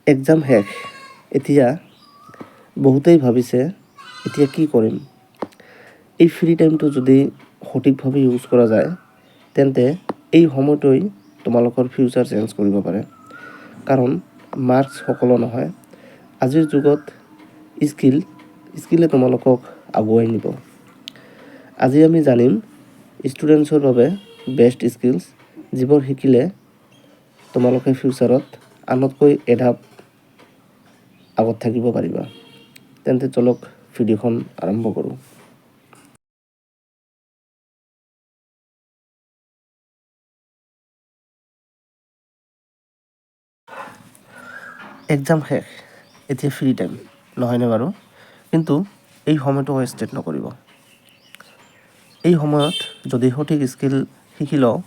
Exam শেষ। এতিয়া বহুতেই ভাবিছে এতিয়া কি কৰিম। এই ফ্ৰী টাইমটো যদি সঠিকভাৱে ইউজ কৰা যায় তেন্তে এই সময়টোৱে তোমালোকৰ ফিউচাৰ চেঞ্জ কৰিব পাৰে। কাৰণ মাৰ্কছ সকলো নহয়। আজিৰ যুগত স্কিলে তোমালোকক আগুৱাই নিব। আজি আমি জানিম ষ্টুডেণ্টছৰ বাবে বেষ্ট স্কিলছ, যিবোৰ শিকিলে তোমালোকে ফিউচাৰত আনতকৈ এঢাপ আগত থাকিব পাৰিবা। তেন্তে চলক ভিডিঅ'খন আৰম্ভ কৰোঁ। এক্সাম শেষ। এতিয়া ফ্ৰী টাইম নহয়নে বাৰু? কিন্তু এই সময়টো ৱেষ্টেড নকৰিব। এই সময়ত যদি সঠিক স্কিল শিকি লওঁ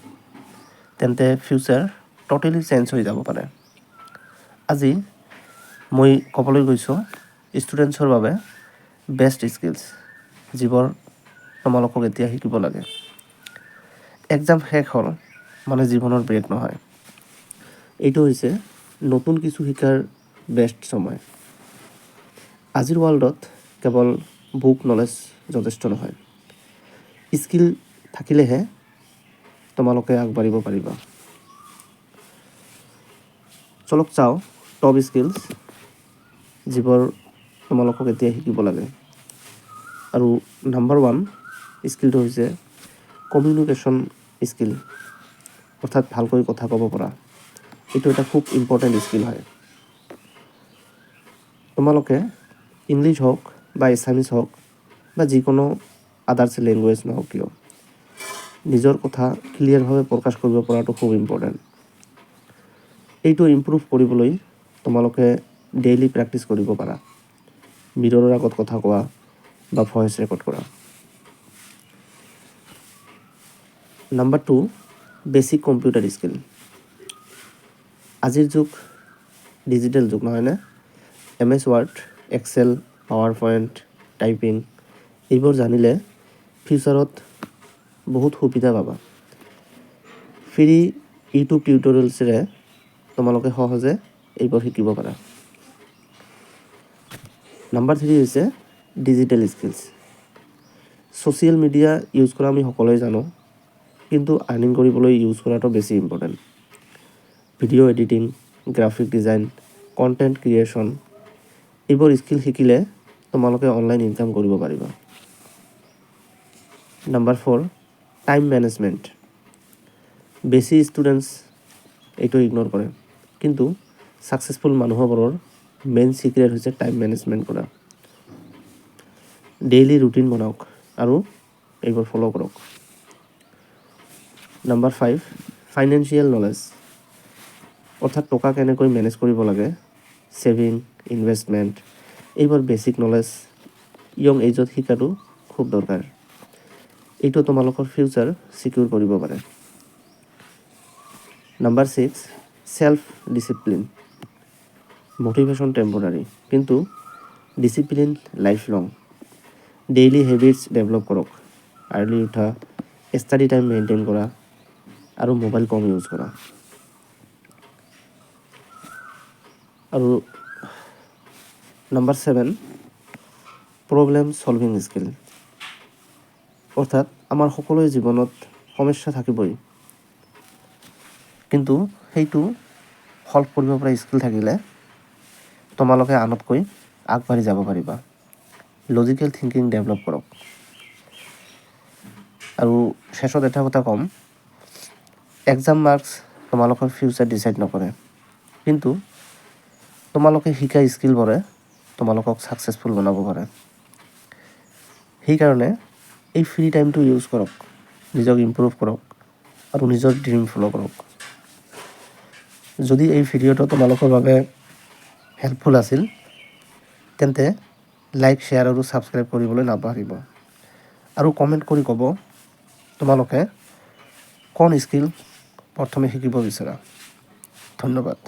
তেন্তে ফিউচাৰ ট'টেলি চেঞ্জ হৈ যাব পাৰে। আজি মই ক'বলৈ গৈছোঁ ষ্টুডেণ্টছৰ বাবে বেষ্ট স্কিলছ, যিবোৰ তোমালোকক এতিয়া শিকিব লাগে। এক্সাম শেষ হ'ল মানে জীৱনৰ ব্ৰেক নহয়। এইটো হৈছে নতুন কিছু শিকাৰ বেষ্ট সময়। আজিৰ ৱৰ্ল্ডত কেৱল বুক নলেজ যথেষ্ট নহয়। স্কিল থাকিলেহে তোমালোকে আগবাঢ়িব পাৰিবা। চলক চাওঁ টপ স্কিলছ, যিবোৰ তোমালোকক এতিয়া শিকিব লাগে। আৰু নাম্বাৰ 1 স্কিলটো হৈছে কমিউনিকেশ্যন স্কিল, অৰ্থাৎ ভালকৈ কথা ক'ব পৰা। এইটো এটা খুব ইম্পৰ্টেণ্ট স্কিল হয়। তোমালোকে ইংলিছ হওক বা এছামিছ হওক বা যিকোনো আদাৰ্ছ লেংগুৱেজ নহওক কিয়, নিজৰ কথা ক্লিয়াৰভাৱে প্ৰকাশ কৰিব পৰাটো খুব ইম্পৰ্টেণ্ট। এইটো ইম্প্ৰুভ কৰিবলৈ তোমালোকে ডেইলি প্ৰেক্টিছ কৰিব পাৰা। মিৰৰৰ আগত কথা কোৱা বা ভইচ ৰেকৰ্ড কৰা। Number 2 basic computer skill. আজিৰ যুগ ডিজিটেল যুগ নহয়নে? MS Word, Excel, PowerPoint, typing এইবোৰ জানিলে ফিউচাৰত বহুত সুবিধা পাবা। ফ্ৰী ইউটিউব টিউটৰিয়েলছেৰে তোমালোকে সহজে এইবোৰ শিকিব পাৰা। নাম্বাৰ 3 হৈছে digital skills. Social media use কৰা আমি সকলোৱে জানো, কিন্তু আৰ্নিং কৰিবলৈ ইউজ কৰাটো বেছি important. Video' editing, graphic design, content creation এইবোৰ স্কিল শিকিলে তোমালোকে অনলাইন ইনকাম কৰিব পাৰিবা। Number 4 time management. বেছি ষ্টুডেণ্টছ এইটো ইগন'ৰ কৰে, কিন্তু ছাকচেছফুল মানুহবোৰৰ মেইন চিক্ৰেট হৈছে টাইম মেনেজমেণ্ট কৰা। ডেইলি ৰুটিন বনাওক আৰু এইবোৰ ফ'ল' কৰক। নাম্বাৰ 5 ফাইনেন্সিয়েল নলেজ, অৰ্থাৎ টকা কেনেকৈ মেনেজ কৰিব লাগে, ছেভিং, ইনভেষ্টমেণ্ট এইবোৰ বেছিক নলেজ য়ং এজত শিকাটো খুব দৰকাৰ। এইটো তোমালোকৰ ফিউচাৰ চিকিউৰ কৰিব পাৰে। Number 6 self discipline. Motivation temporary, কিন্তু ডিচিপ্লিন লাইফ লং। ডেইলি হেবিটছ ডেভেলপ কৰক। আৰ্লি উঠা, ষ্টাডি টাইম মেইনটেইন কৰা আৰু মোবাইল কম ইউজ কৰা। আৰু নাম্বাৰ 7 প্ৰব্লেম ছলভিং স্কিল, অৰ্থাৎ আমাৰ সকলোৰে জীৱনত সমস্যা থাকিবই, কিন্তু সেইটো সলভ কৰিব পৰা স্কিল থাকিলে তোমালোকে আনতকৈ আগবাঢ়ি যাব পাৰিবা। লজিকেল থিংকিং ডেভেলপ কৰক। আৰু শেষত এটা কথা ক'ম, এক্সাম মাৰ্কছ তোমালোকৰ ফিউচাৰ ডিচাইড নকৰে, কিন্তু তোমালোকে শিকা স্কিলবোৰে তোমালোকক ছাকচেছফুল বনাব পাৰে। সেইকাৰণে এই ফ্ৰী টাইমটো ইউজ কৰক, নিজক ইম্প্ৰুভ কৰক আৰু নিজৰ ড্ৰিম ফ'ল' কৰক। যদি এই ভিডিঅ'টো তোমালোকৰ বাবে হেল্পফুল আছিল তেন্তে লাইক, শ্বেয়াৰ আৰু ছাবস্ক্ৰাইব কৰিবলৈ নাপাহৰিব। আৰু কমেণ্ট কৰি ক'ব তোমালোকে কোন স্কিল প্ৰথমে শিকিব বিচৰা। ধন্যবাদ।